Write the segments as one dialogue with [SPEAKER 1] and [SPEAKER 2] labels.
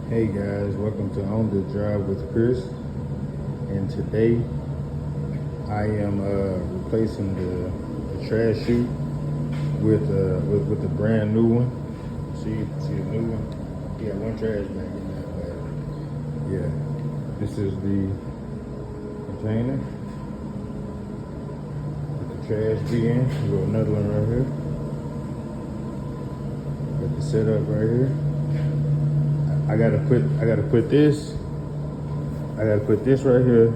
[SPEAKER 1] Hey guys, welcome to On the Drive with Chris. And today I am replacing the trash chute with a brand new one. See a new one. Yeah, one trash bag in that bag. Yeah, this is the container with the trash bin. We got another one right here. Got the setup right here. I gotta put this right here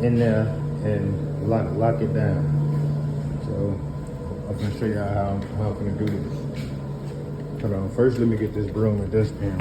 [SPEAKER 1] in there and lock it down. So I'm gonna show y'all how I'm gonna do this. Hold on, first let me get this broom and dustpan.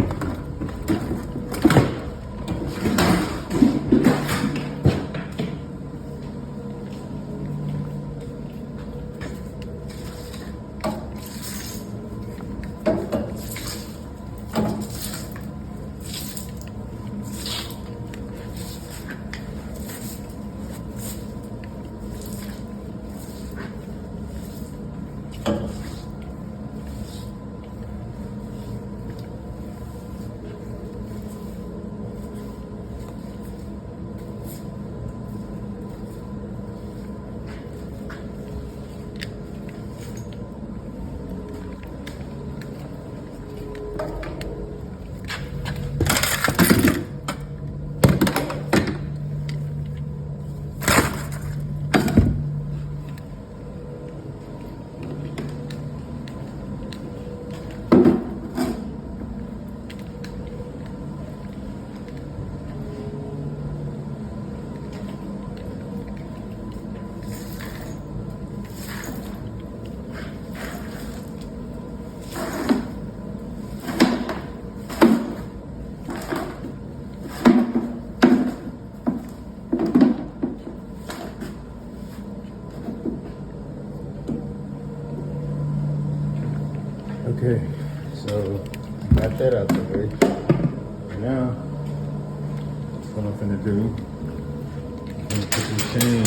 [SPEAKER 1] Okay, so got that out the way. Now, what I'm gonna do, I'm gonna put this chain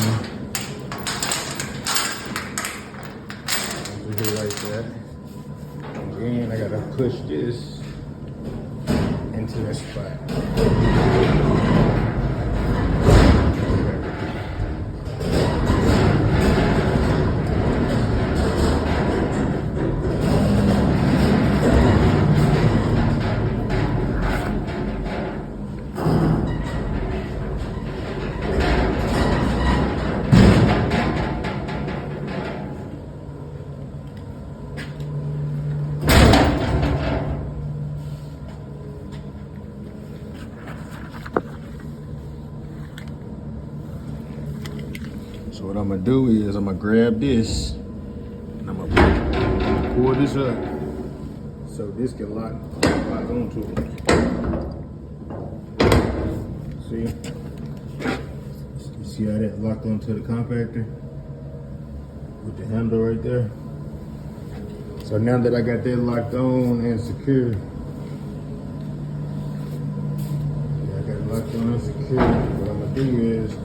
[SPEAKER 1] over here like that. And then I gotta push this into that spot. So what I'm gonna do is I'm gonna grab this and I'm gonna pull this up so this can lock onto it. See? You see how that locked onto the compactor with the handle right there? So now that I got that locked on and secure, I got it locked on and secure, what I'm gonna do is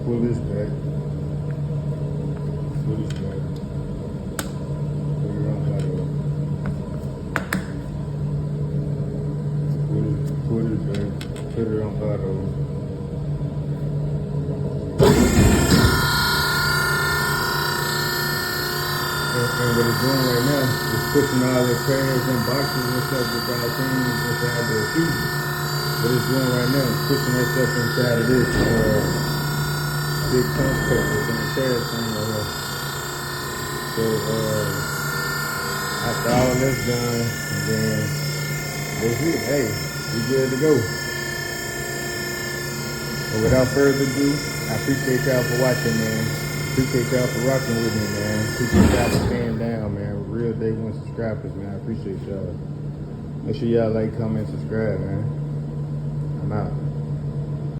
[SPEAKER 1] pull this back, put it on bottom, put it back, put it on bottom. And what it's doing right now is pushing all the pads and boxes and stuff without things inside the chute. What it's doing right now is pushing that stuff inside of this big compactor in the trash thing right here. So after all that's done, and then that's it. Hey, we good to go. But without further ado, I appreciate y'all for watching, man. Appreciate y'all for rocking with me, man. Appreciate y'all for staying down, man. Real Day 1 subscribers, man. I appreciate y'all. Make sure y'all like, comment, subscribe, man. I'm out.